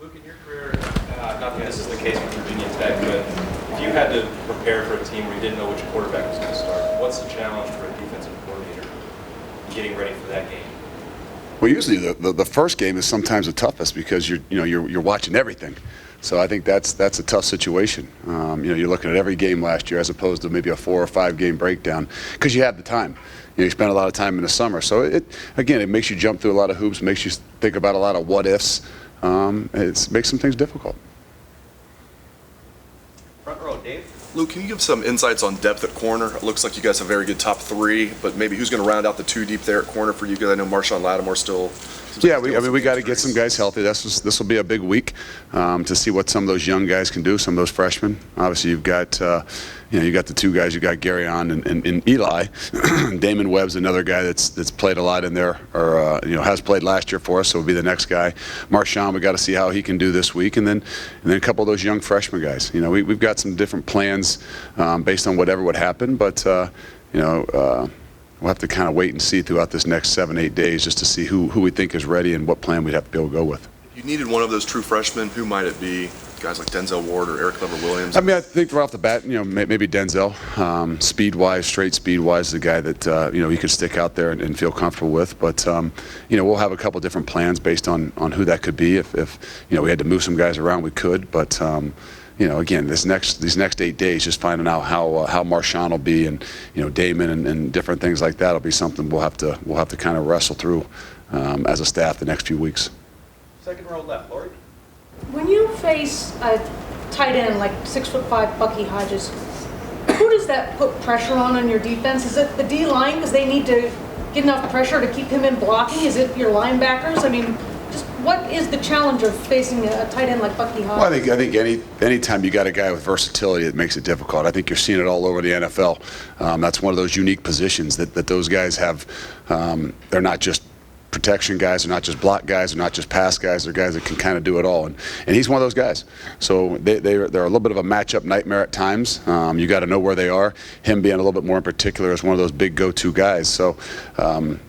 Luke, in your career, not that this is the case with Virginia Tech, but if you had to prepare for a team where you didn't know which quarterback was going to start, what's the challenge for a defensive coordinator getting ready for that game? Well, usually the first game is sometimes the toughest because you're watching everything. So I think that's a tough situation. You're looking at every game last year as opposed to maybe a 4 or 5 game breakdown because you have the time. You spend a lot of time in the summer. So it makes you jump through a lot of hoops, makes you think about a lot of what ifs. It makes some things difficult. Front row, Dave. Luke, can you give some insights on depth at corner? It looks like you guys have a very good top 3, but maybe who's going to round out the 2 deep there at corner for you? Because I know Marshawn Lattimore still. Yeah, we got to get some guys healthy. This will be a big week to see what some of those young guys can do. Some of those freshmen. Obviously, you've got you got the 2 guys. You got Gary on and Eli. Damon Webb's another guy that's played a lot in there, or has played last year for us. So will be the next guy. Marshawn, we got to see how he can do this week, and then a couple of those young freshman guys. We've got some different plans based on whatever would happen, but we'll have to kind of wait and see throughout this next 7-8 days just to see who we think is ready and what plan we'd have to be able to go with. If you needed one of those true freshmen, who might it be? Guys like Denzel Ward or Eric Clever-Williams? I think right off the bat, maybe Denzel. Speed-wise, straight speed-wise, the guy that, he could stick out there and feel comfortable with. But, we'll have a couple different plans based on who that could be. If we had to move some guys around, we could. But, again, these next 8 days, just finding out how Marshawn will be and Damon and different things like that will be something we'll have to kind of wrestle through as a staff the next few weeks. Second row left, Lori. When you face a tight end like 6'5" Bucky Hodges, who does that put pressure on your defense? Is it the D line because they need to get enough pressure to keep him in blocking? Is it your linebackers? I mean, just what is the challenge of facing a tight end like Bucky Hodges? Well, I think any time you got a guy with versatility, it makes it difficult. I think you're seeing it all over the NFL. That's one of those unique positions that those guys have. They're not just protection guys, they're not just block guys, they're not just pass guys, they're guys that can kind of do it all, and he's one of those guys. So they're a little bit of a matchup nightmare at times. You got to know where they are. Him being a little bit more in particular is one of those big go-to guys. So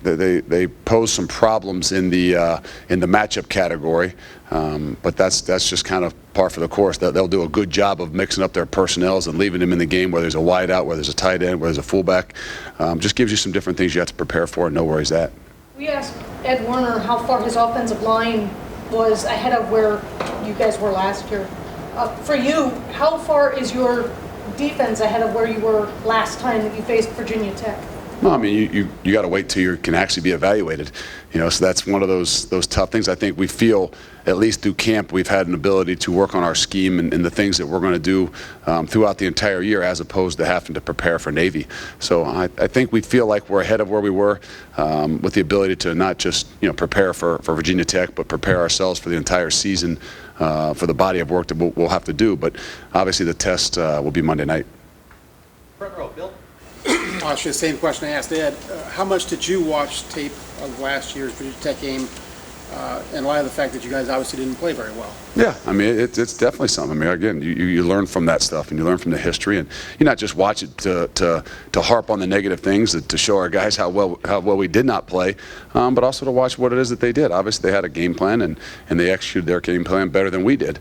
they pose some problems in the matchup category, but that's just kind of par for the course. They'll do a good job of mixing up their personnels and leaving him in the game where there's a wide out, where there's a tight end, where there's a fullback. Just gives you some different things you have to prepare for and know where he's at. We asked Ed Werner how far his offensive line was ahead of where you guys were last year. For you, how far is your defense ahead of where you were last time that you faced Virginia Tech? No, I mean, you got to wait till you can actually be evaluated. So that's one of those tough things. I think we feel, at least through camp, we've had an ability to work on our scheme and the things that we're going to do throughout the entire year, as opposed to having to prepare for Navy. So I think we feel like we're ahead of where we were with the ability to not just prepare for Virginia Tech, but prepare ourselves for the entire season for the body of work that we'll have to do. But obviously the test will be Monday night. Front row, Bill. Actually, the same question I asked Ed. How much did you watch tape of last year's Virginia Tech game in light of the fact that you guys obviously didn't play very well? Yeah, I mean, it's definitely something. I mean, again, you learn from that stuff, and you learn from the history, and you not just watch it to harp on the negative things, to show our guys how well we did not play, but also to watch what it is that they did. Obviously, they had a game plan, and they executed their game plan better than we did.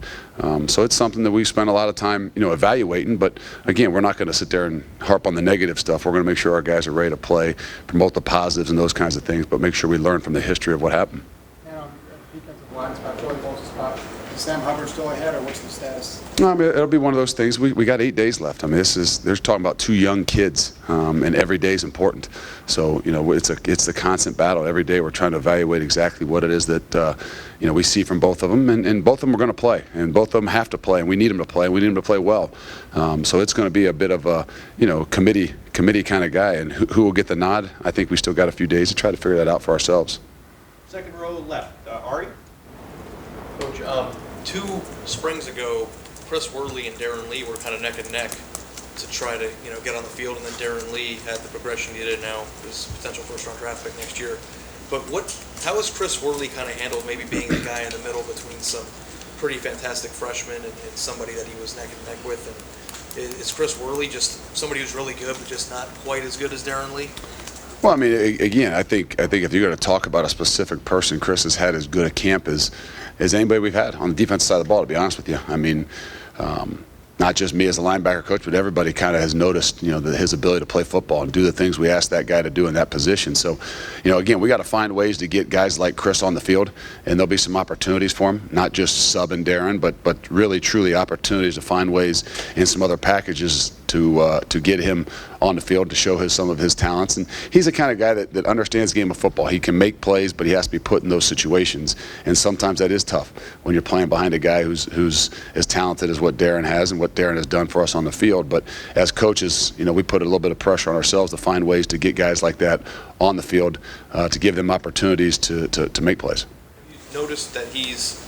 So it's something that we spent a lot of time, evaluating. But again, we're not going to sit there and harp on the negative stuff. We're going to make sure our guys are ready to play, promote the positives and those kinds of things, but make sure we learn from the history of what happened. Defensive line spot, Joey Bolt's spot. Is Sam Hubbard still ahead, or what's the status? No, I mean, it'll be one of those things. We got 8 days left. I mean, they're talking about 2 young kids, and every day is important. So it's the constant battle. Every day we're trying to evaluate exactly what it is that we see from both of them, and both of them are going to play, and both of them have to play, and we need them to play, and we need them to play well. So it's going to be a bit of a committee kind of guy, and who will get the nod? I think we still got a few days to try to figure that out for ourselves. Second row left, Ari. Coach, 2 springs ago, Chris Worley and Darren Lee were kind of neck and neck to try to get on the field, and then Darren Lee had the progression he did now, his potential first-round draft pick next year. But how has Chris Worley kind of handled maybe being the guy in the middle between some pretty fantastic freshmen and somebody that he was neck and neck with? And is Chris Worley just somebody who's really good but just not quite as good as Darren Lee? Well, I mean, again, I think if you're going to talk about a specific person, Chris has had as good a camp as anybody we've had on the defensive side of the ball, to be honest with you. I mean, not just me as a linebacker coach, but everybody kind of has noticed, his ability to play football and do the things we asked that guy to do in that position. So, again, we got to find ways to get guys like Chris on the field, and there'll be some opportunities for him, not just subbing Darren, but really, truly opportunities to find ways in some other packages to get him on the field to show some of his talents. And he's the kind of guy that understands the game of football. He can make plays, but he has to be put in those situations. And sometimes that is tough when you're playing behind a guy who's as talented as what Darren has and what Darren has done for us on the field. But as coaches, we put a little bit of pressure on ourselves to find ways to get guys like that on the field, to give them opportunities to make plays. You noticed that he's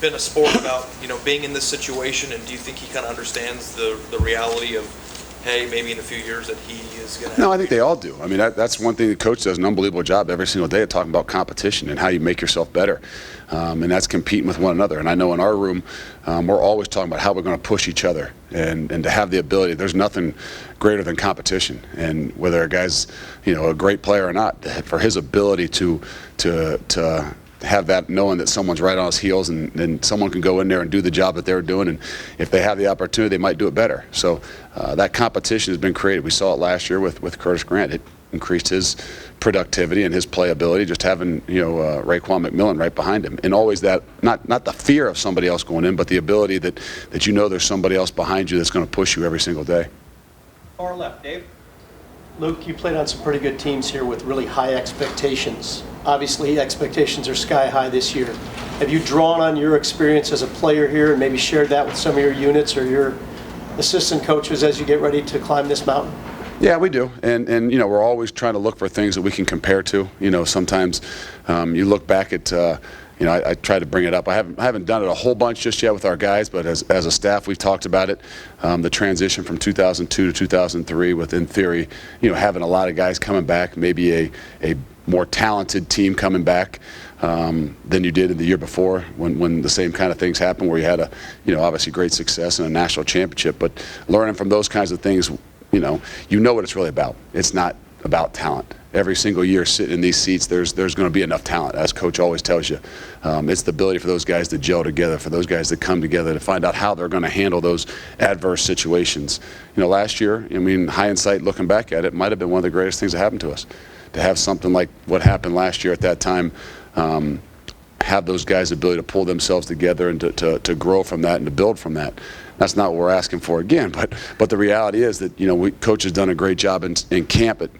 been a sport about, being in this situation, and do you think he kind of understands the reality of, hey, maybe in a few years that he is going to... No, I think they all do. I mean, that's one thing the coach does an unbelievable job every single day of talking about competition and how you make yourself better. And that's competing with one another. And I know in our room, we're always talking about how we're going to push each other and to have the ability. There's nothing greater than competition. And whether a guy's, a great player or not, for his ability to have that, knowing that someone's right on his heels and someone can go in there and do the job that they're doing, and if they have the opportunity, they might do it better. So that competition has been created. We saw it last year with Curtis Grant. It increased his productivity and his playability, just having Raekwon McMillan right behind him, and always that not the fear of somebody else going in, but the ability that there's somebody else behind you that's going to push you every single day. Far left, Dave. Luke, you played on some pretty good teams here with really high expectations. Obviously, expectations are sky high this year. Have you drawn on your experience as a player here and maybe shared that with some of your units or your assistant coaches as you get ready to climb this mountain? Yeah, we do, and we're always trying to look for things that we can compare to. Sometimes you look back at. I try to bring it up. I haven't done it a whole bunch just yet with our guys, but as a staff, we've talked about it. The transition from 2002 to 2003, with, in theory, having a lot of guys coming back, maybe a more talented team coming back than you did in the year before, when the same kind of things happened, where you had obviously great success in a national championship. But learning from those kinds of things, you know what it's really about. It's not about talent. Every single year sitting in these seats, there's going to be enough talent, as Coach always tells you. It's the ability for those guys to gel together, for those guys to come together, to find out how they're going to handle those adverse situations. Last year, hindsight, looking back at it, might have been one of the greatest things that happened to us. To have something like what happened last year at that time, have those guys the ability to pull themselves together and to grow from that and to build from that. That's not what we're asking for again, but the reality is that Coach has done a great job in camp at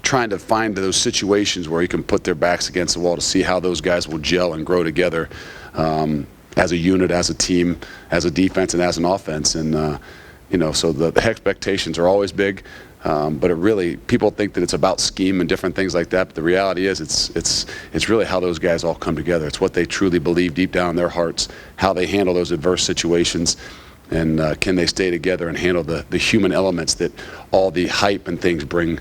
trying to find those situations where he can put their backs against the wall to see how those guys will gel and grow together as a unit, as a team, as a defense, and as an offense. And so the expectations are always big, but people think that it's about scheme and different things like that. But the reality is, it's really how those guys all come together. It's what they truly believe deep down in their hearts, how they handle those adverse situations. And can they stay together and handle the human elements that all the hype and things bring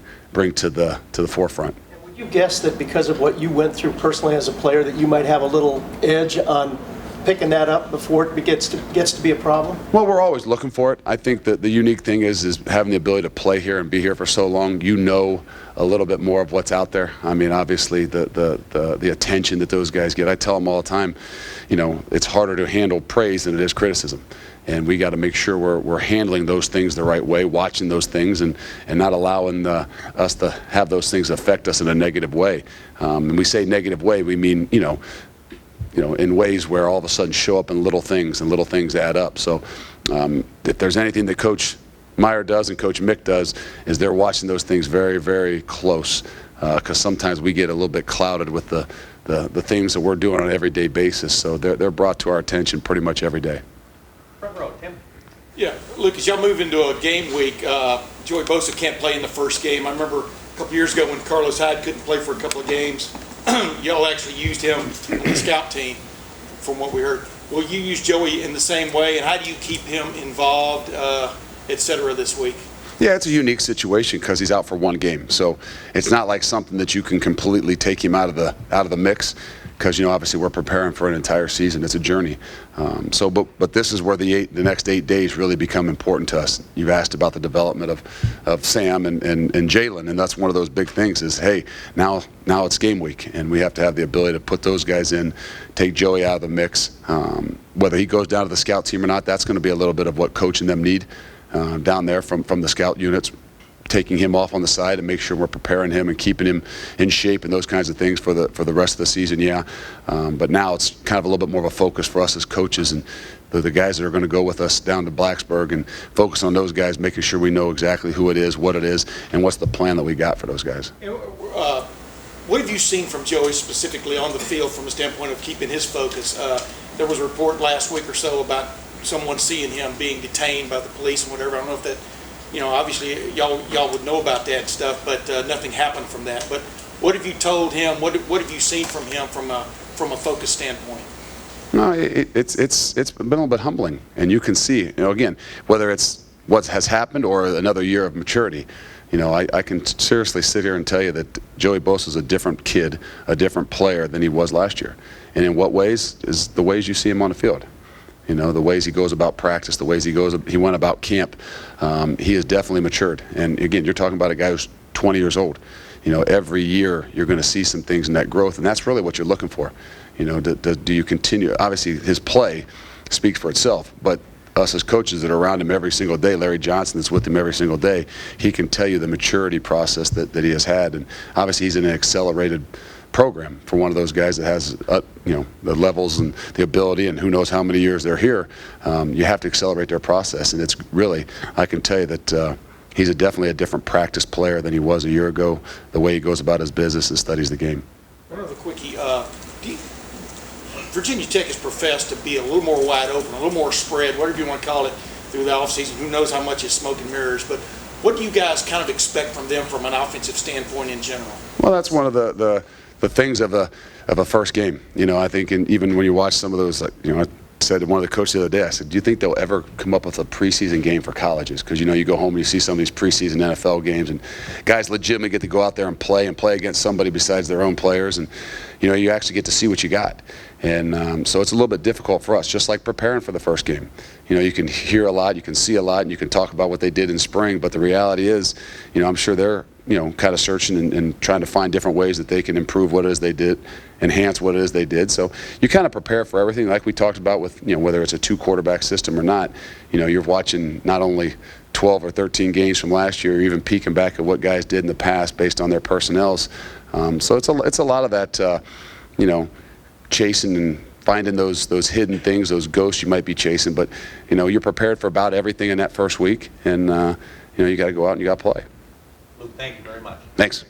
to the forefront? And would you guess that because of what you went through personally as a player, that you might have a little edge on picking that up before it gets to be a problem? Well, we're always looking for it. I think that the unique thing is having the ability to play here and be here for so long. A little bit more of what's out there. Obviously the attention that those guys get. I tell them all the time, it's harder to handle praise than it is criticism. And we got to make sure we're handling those things the right way, watching those things, and not allowing us to have those things affect us in a negative way. And we say negative way, we mean, in ways where all of a sudden show up in little things, and little things add up. So if there's anything that Coach Meyer does and Coach Mick does, is they're watching those things very, very close, because sometimes we get a little bit clouded with the things that we're doing on an everyday basis. So they're brought to our attention pretty much every day. Front row, Tim. Yeah, Luke, as y'all move into a game week, Joey Bosa can't play in the first game. I remember a couple years ago when Carlos Hyde couldn't play for a couple of games, y'all actually used him on the scout team, from what we heard. Will you use Joey in the same way, and how do you keep him involved, et cetera, this week? Yeah, it's a unique situation because he's out for one game. So it's not like something that you can completely take him out of the mix. because obviously we're preparing for an entire season. It's a journey. But this is where the next 8 days really become important to us. You've asked about the development of Sam and Jalen, and that's one of those big things. Is hey, now it's game week, and we have to have the ability to put those guys in, take Joey out of the mix. Whether he goes down to the scout team or not, that's going to be a little bit of what coach and them need down there from the scout units. Taking him off on the side and make sure we're preparing him and keeping him in shape and those kinds of things for the rest of the season, yeah. But now it's kind of a little bit more of a focus for us as coaches and the guys that are going to go with us down to Blacksburg and focus on those guys, making sure we know exactly who it is, what it is, and what's the plan that we got for those guys. What have you seen from Joey specifically on the field from a standpoint of keeping his focus? There was a report last week or so about someone seeing him being detained by the police and whatever. I don't know if that, obviously y'all would know about that stuff, but nothing happened from that. But what have you told him? What have you seen from him from a focus standpoint? No, it's been a little bit humbling, and you can see, again, whether it's what has happened or another year of maturity. I can seriously sit here and tell you that Joey Bosa is a different kid, a different player than he was last year. And in what ways? Is the ways you see him on the field. The ways he goes about practice, the ways he went about camp. He has definitely matured. And again, you're talking about a guy who's 20 years old. Every year you're going to see some things in that growth, and that's really what you're looking for. Do you continue? Obviously, his play speaks for itself, but us as coaches that are around him every single day, Larry Johnson that's with him every single day, he can tell you the maturity process that he has had. And obviously he's in an accelerated program for one of those guys that has the levels and the ability, and who knows how many years they're here. You have to accelerate their process, and it's really, I can tell you that he's definitely a different practice player than he was a year ago, the way he goes about his business and studies the game. One other quickie. Virginia Tech has professed to be a little more wide open, a little more spread, whatever you want to call it, through the offseason. Who knows how much is smoke and mirrors, but what do you guys kind of expect from them from an offensive standpoint in general? Well, that's one of the things of a first game. I think, and even when you watch some of those, I said to one of the coaches the other day, I said, do you think they'll ever come up with a preseason game for colleges? Because, you go home and you see some of these preseason NFL games, and guys legitimately get to go out there and play against somebody besides their own players, and, you actually get to see what you got. And so it's a little bit difficult for us, just like preparing for the first game. You can hear a lot, you can see a lot, and you can talk about what they did in spring, but the reality is, I'm sure they're kind of searching and trying to find different ways that they can improve what it is they did, enhance what it is they did. So you kind of prepare for everything, like we talked about with, whether it's a 2-quarterback system or not. You're watching not only 12 or 13 games from last year, or even peeking back at what guys did in the past based on their personnels. So it's a lot of that, chasing and finding those hidden things, those ghosts you might be chasing. But, you're prepared for about everything in that first week, and, you got to go out and you got to play. Luke, thank you very much. Thanks.